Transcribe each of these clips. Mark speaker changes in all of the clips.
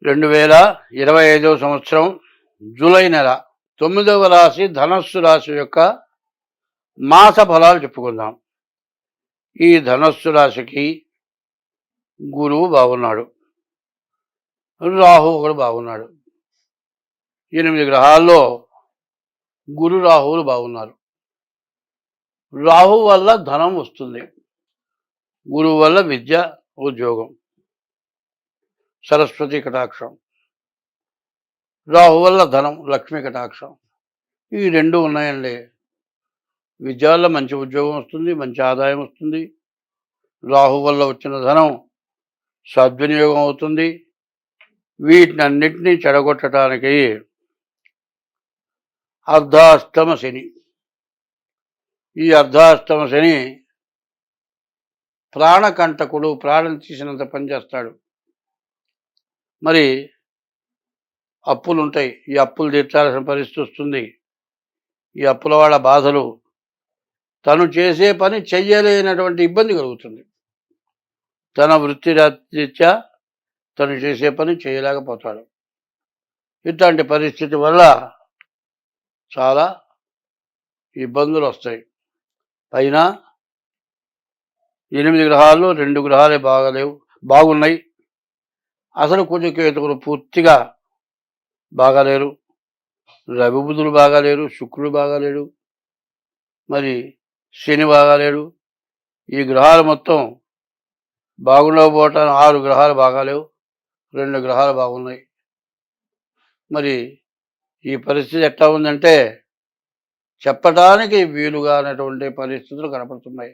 Speaker 1: 2025వ సంవత్సరం జూలై నెల 9వ రాశి ధనస్సు రాశి యొక్క మాస ఫలాలు చెప్పుకుందాం. ఈ ధనస్సు రాశికి గురువు బాగున్నాడు, రాహువు కూడా బాగున్నాడు. 8 గ్రహాల్లో గురు రాహువులు బాగున్నారు. రాహువు వల్ల ధనం వస్తుంది, గురువు వల్ల విద్య, ఉద్యోగం, సరస్వతి కటాక్షం. రాహు వల్ల ధనం, లక్ష్మీ కటాక్షం. ఈ రెండు ఉన్నాయండి. విద్యాల్లో మంచి ఉద్యోగం వస్తుంది, మంచి ఆదాయం వస్తుంది. రాహు వల్ల వచ్చిన ధనం సద్వినియోగం అవుతుంది. వీటినన్నింటినీ చెడగొట్టడానికి అర్ధాష్టమ శని. ఈ అర్ధాష్టమ శని ప్రాణకంటకుడు, ప్రాణం తీసినంత పనిచేస్తాడు. మరి అప్పులు ఉంటాయి, ఈ అప్పులు తీర్చాల్సిన పరిస్థితి వస్తుంది. ఈ అప్పుల వాళ్ళ బాధలు, తను చేసే పని చెయ్యలేనటువంటి ఇబ్బంది కలుగుతుంది. తన వృత్తి రీత్యా తను చేసే పని చేయలేకపోతాడు. ఇట్లాంటి పరిస్థితి వల్ల చాలా ఇబ్బందులు వస్తాయి. పైన 8 గ్రహాల్లో 2 గ్రహాలే బాగున్నాయి. అసలు కుజకేతువులు పూర్తిగా బాగాలేరు. రవి బుధులు బాగాలేరు, శుక్రుడు బాగాలేడు, మరి శని బాగాలేడు. ఈ గ్రహాలు మొత్తం బాగుండకపోవటానికి 6 గ్రహాలు బాగాలేవు, 2 గ్రహాలు బాగున్నాయి. మరి ఈ పరిస్థితి ఎట్లా ఉందంటే చెప్పడానికి వీలుగా అనేటువంటి పరిస్థితులు కనపడుతున్నాయి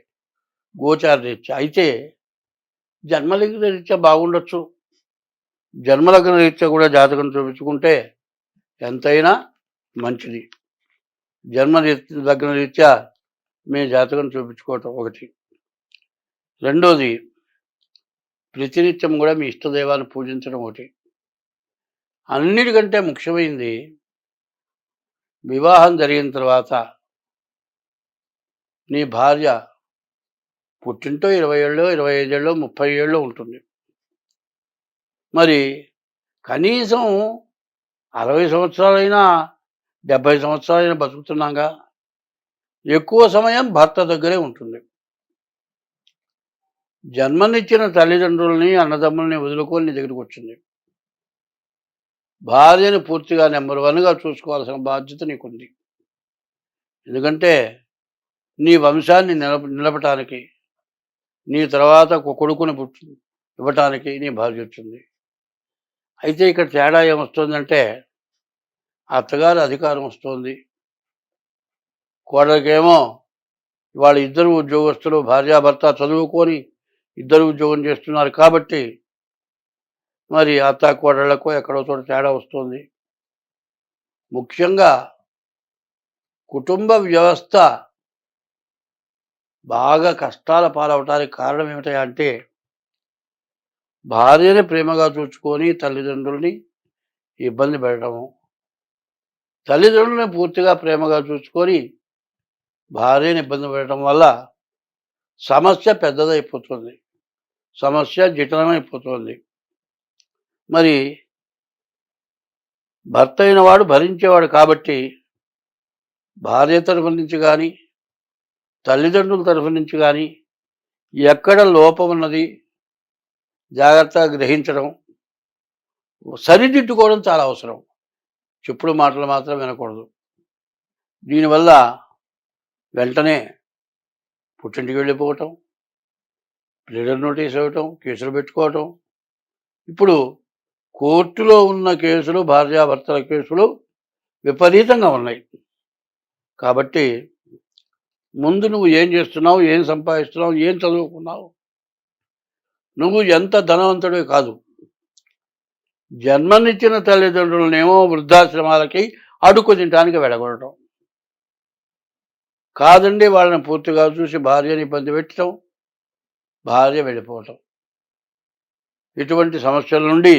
Speaker 1: గోచార రీత్యా. అయితే జన్మలగ్న రీత్యా బాగుండొచ్చు. జన్మలగ్న రీత్యా కూడా జాతకం చూపించుకుంటే ఎంతైనా మంచిది. లగ్న రీత్యా మీ జాతకం చూపించుకోవటం ఒకటి. రెండోది, ప్రతినిత్యం కూడా మీ ఇష్టదైవాన్ని పూజించడం ఒకటి. అన్నిటికంటే ముఖ్యమైనది, వివాహం జరిగిన తర్వాత నీ భార్య పుట్టింటో 20 ఏళ్ళో, 25 ఏళ్ళో, 30 ఏళ్ళో ఉంటుంది. మరి కనీసం 60 సంవత్సరాలైనా, 70 సంవత్సరాలైనా బతుకుతున్నాగా. ఎక్కువ సమయం భర్త దగ్గరే ఉంటుంది. జన్మనిచ్చిన తల్లిదండ్రుల్ని, అన్నదమ్ముల్ని వదులుకొని నీ దగ్గరికి వచ్చింది. భార్యను పూర్తిగా నెంబర్ 1గా చూసుకోవాల్సిన బాధ్యత నీకుంది. ఎందుకంటే నీ వంశాన్ని నిలపటానికి, నీ తర్వాత కొడుకుని ఇవ్వటానికి నీ భార్య వచ్చింది. అయితే ఇక్కడ తేడా ఏమొస్తుందంటే, అత్తగారు అధికారం వస్తుంది, కోడలికేమో వాళ్ళ ఇద్దరు ఉద్యోగస్తులు, భార్యాభర్త చదువుకొని ఇద్దరు ఉద్యోగం చేస్తున్నారు కాబట్టి మరి అత్త కోడళ్లకు ఎక్కడో చోట తేడా వస్తుంది. ముఖ్యంగా కుటుంబ వ్యవస్థ బాగా కష్టాల పాలవటానికి కారణం ఏమిటంటే, భార్యని ప్రేమగా చూసుకొని తల్లిదండ్రుల్ని ఇబ్బంది పెట్టడము, తల్లిదండ్రులని పూర్తిగా ప్రేమగా చూసుకొని భార్యని ఇబ్బంది పెట్టడం వల్ల సమస్య పెద్దదైపోతుంది, సమస్య జటిలమైపోతుంది. మరి భర్త అయిన వాడు భరించేవాడు కాబట్టి భార్య తరఫు నుంచి కానీ, తల్లిదండ్రుల తరఫు నుంచి కానీ ఎక్కడ లోపం ఉన్నది జాగ్రత్తగా గ్రహించడం, సరిదిద్దుకోవడం చాలా అవసరం. చెప్పుడు మాటలు మాత్రం వినకూడదు. దీనివల్ల వెంటనే పుట్టింటికి వెళ్ళిపోవటం, ప్లీడర్ నోటీస్ ఇవ్వటం, కేసులు పెట్టుకోవటం. ఇప్పుడు కోర్టులో ఉన్న కేసులు, భార్యాభర్తల కేసులు విపరీతంగా ఉన్నాయి. కాబట్టి ముందు నువ్వు ఏం చేస్తున్నావు, ఏం సంపాదిస్తున్నావు, ఏం చదువుకున్నావు, నువ్వు ఎంత ధనవంతుడే కాదు, జన్మనిచ్చిన తల్లిదండ్రులనేమో వృద్ధాశ్రమాలకి అడుక్కు తినడానికి వెళ్ళగొట్టడం కాదండి. వాళ్ళని పూర్తిగా చూసి భార్యని ఇబ్బంది పెట్టడం, భార్య వెళ్ళిపోవటం. ఇటువంటి సమస్యల నుండి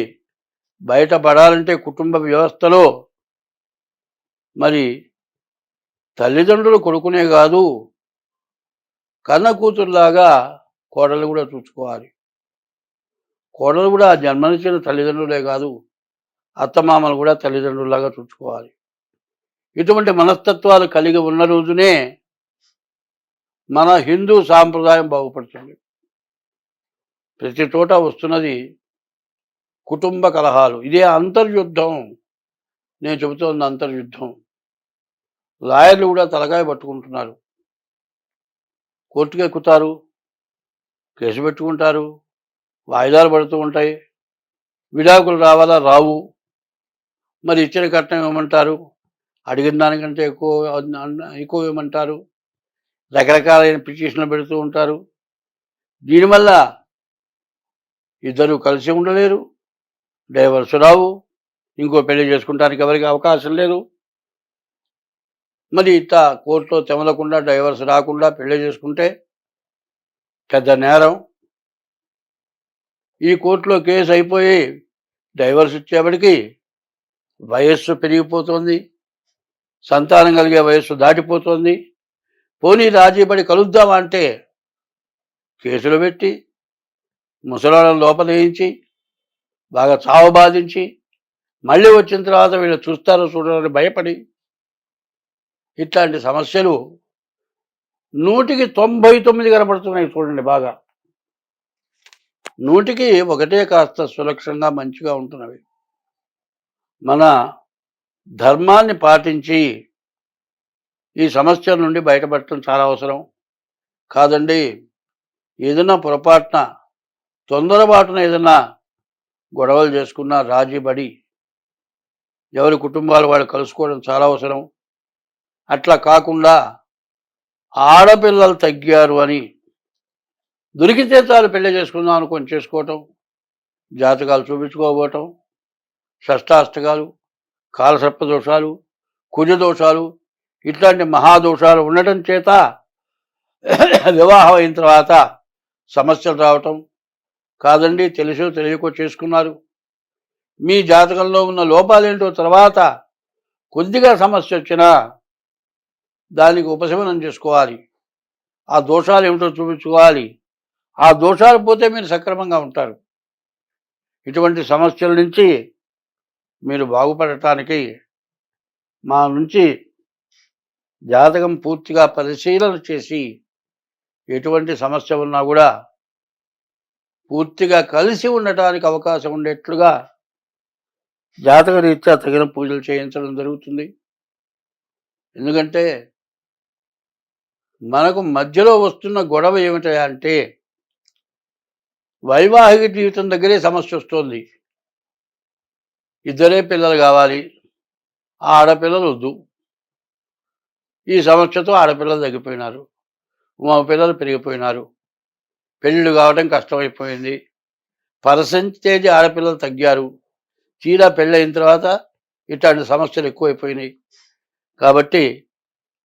Speaker 1: బయటపడాలంటే కుటుంబ వ్యవస్థలో మరి తల్లిదండ్రులు కొడుకునే కాదు, కన్న కూతురులాగా కోడలు కూడా చూసుకోవాలి. కోడలు కూడా జన్మనిచ్చిన తల్లిదండ్రులే కాదు, అత్తమామలు కూడా తల్లిదండ్రుల్లాగా చూసుకోవాలి. ఇటువంటి మనస్తత్వాలు కలిగి ఉన్న రోజునే మన హిందూ సాంప్రదాయం బాగుపడుతుంది. ప్రతి చోట వస్తున్నది కుటుంబ కలహాలు. ఇదే అంతర్యుద్ధం. నేను చెబుతోంది అంతర్యుద్ధం. లాయర్లు కూడా తలకాయ పట్టుకుంటున్నారు. కోర్టుకు ఎక్కుతారు, కేసు పెట్టుకుంటారు, వాయిదాలు పడుతూ ఉంటాయి. విడాకులు రావాలా? రావు. మరి ఇచ్చిన కట్నం ఇవ్వమంటారు, అడిగిన దానికంటే ఎక్కువ ఇవ్వమంటారు. రకరకాలైన పిటిషన్లు పెడుతూ ఉంటారు. దీనివల్ల ఇద్దరు కలిసి ఉండలేరు, డైవర్స్ రావు, ఇంకో పెళ్లి చేసుకుంటానికి ఎవరికి అవకాశం లేదు. మరి ఇట్లా కోర్టులో తెమలకుండా డైవర్స్ రాకుండా పెళ్లి చేసుకుంటే పెద్ద నేరం. ఈ కోర్టులో కేసు అయిపోయి డైవర్స్ ఇచ్చేప్పటికి వయస్సు పెరిగిపోతుంది, సంతానం కలిగే వయస్సు దాటిపోతుంది. పోనీ రాజీపడి కలుద్దామా అంటే కేసులు పెట్టి ముసలాళ్ళను లోపలేయించి బాగా చావు బాధించి మళ్ళీ వచ్చిన తర్వాత వీళ్ళు చూస్తారో చూడాలని భయపడి ఇట్లాంటి సమస్యలు 100కి 99 కనపడుతున్నాయి. చూడండి, బాగా 100కి 1 కాస్త సులక్షణంగా మంచిగా ఉంటున్నవి. మన ధర్మాన్ని పాటించి ఈ సమస్యల నుండి బయటపడటం చాలా అవసరం. కాదండి, ఏదైనా పొరపాటున తొందరపాటున ఏదైనా గొడవలు చేసుకున్నా రాజీపడి ఎవరి కుటుంబాలు వాళ్ళు కలుసుకోవడం చాలా అవసరం. అట్లా కాకుండా ఆడపిల్లలు తగ్గారు అని దొరికితే చాలు పెళ్లి చేసుకుందాం అనుకొని చేసుకోవటం, జాతకాలు చూపించుకోబోవటం, షష్టాష్టకాలు, కాలసర్ప దోషాలు, కుజ దోషాలు, ఇట్లాంటి మహాదోషాలు ఉండటం చేత వివాహం అయిన తర్వాత సమస్యలు రావటం. కాదండి, తెలుసో తెలియకో చేసుకున్నారు, మీ జాతకంలో ఉన్న లోపాలేంటో తర్వాత కొద్దిగా సమస్య వచ్చినా దానికి ఉపశమనం చేసుకోవాలి. ఆ దోషాలు ఏమిటో చూపించుకోవాలి. ఆ దోషాలు పోతే మీరు సక్రమంగా ఉంటారు. ఇటువంటి సమస్యల నుంచి మీరు బాగుపడటానికి మా నుంచి జాతకం పూర్తిగా పరిశీలన చేసి ఎటువంటి సమస్య ఉన్నా కూడా పూర్తిగా కలిసి ఉండటానికి అవకాశం ఉండేట్లుగా జాతక రీత్యా తగిన పూజలు చేయించడం జరుగుతుంది. ఎందుకంటే మనకు మధ్యలో వస్తున్న గొడవ ఏమిటంటే వైవాహిక జీవితం దగ్గరే సమస్య వస్తుంది. ఇద్దరే పిల్లలు కావాలి, ఆడపిల్లలు వద్దు. ఈ సమస్యతో ఆడపిల్లలు తగ్గిపోయినారు, మగ పిల్లలు పెరిగిపోయినారు, పెళ్ళిళ్ళు కావడం కష్టమైపోయింది. పర్సెంటేజ్ ఆడపిల్లలు తగ్గారు. తీరా పెళ్ళయిన తర్వాత ఇట్లాంటి సమస్యలు ఎక్కువైపోయినాయి. కాబట్టి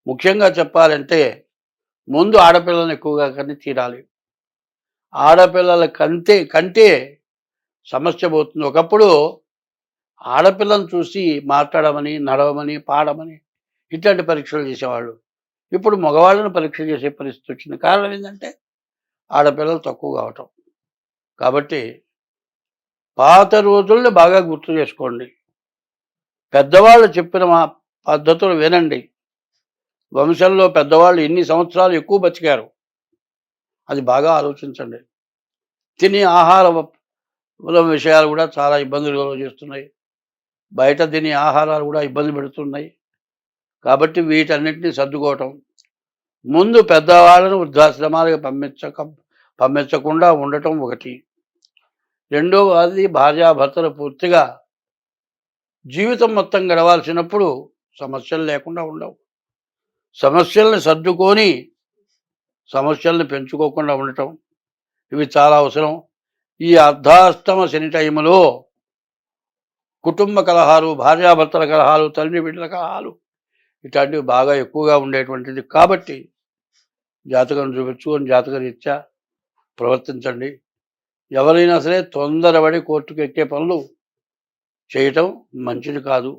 Speaker 1: ముఖ్యంగా చెప్పాలంటే ముందు ఆడపిల్లలను ఎక్కువగా కని తీరాలి. ఆడపిల్లల కంటే సమస్య పోతుంది. ఒకప్పుడు ఆడపిల్లను చూసి మాట్లాడమని, నడవమని, పాడమని ఇట్లాంటి పరీక్షలు చేసేవాళ్ళు. ఇప్పుడు మగవాళ్ళను పరీక్ష చేసే పరిస్థితి వచ్చింది. కారణం ఏంటంటే ఆడపిల్లలు తక్కువ కావటం. కాబట్టి పాత రోజుల్ని బాగా గుర్తు చేసుకోండి. పెద్దవాళ్ళు చెప్పిన పద్ధతులు వినండి. వంశంలో పెద్దవాళ్ళు ఎన్ని సంవత్సరాలు ఎక్కువ బతికారు అది బాగా ఆలోచించండి. తినే ఆహార విషయాలు కూడా చాలా ఇబ్బందులు చేస్తున్నాయి. బయట తినే ఆహారాలు కూడా ఇబ్బంది పెడుతున్నాయి. కాబట్టి వీటన్నిటిని సర్దుకోవటం, ముందు పెద్దవాళ్ళను వృద్ధాశ్రమాలకు పంపించకుండా ఉండటం ఒకటి. రెండవది, భార్యాభర్తలు పూర్తిగా జీవితం మొత్తం గడవాల్సినప్పుడు సమస్యలు లేకుండా ఉండవు. సమస్యల్ని సర్దుకొని సమస్యల్ని పెంచుకోకుండా ఉండటం, ఇవి చాలా అవసరం. ఈ అర్ధాష్టమ శని టైంలో కుటుంబ కలహాలు, భార్యాభర్తల కలహాలు, తల్లి బిడ్డల కలహాలు ఇట్లాంటివి బాగా ఎక్కువగా ఉండేటువంటిది. కాబట్టి జాతకం చూపించుకొని జాతక రీత్యా ప్రవర్తించండి. ఎవరైనా సరే తొందరపడి కోర్టుకు ఎక్కే పనులు చేయటం మంచిది కాదు.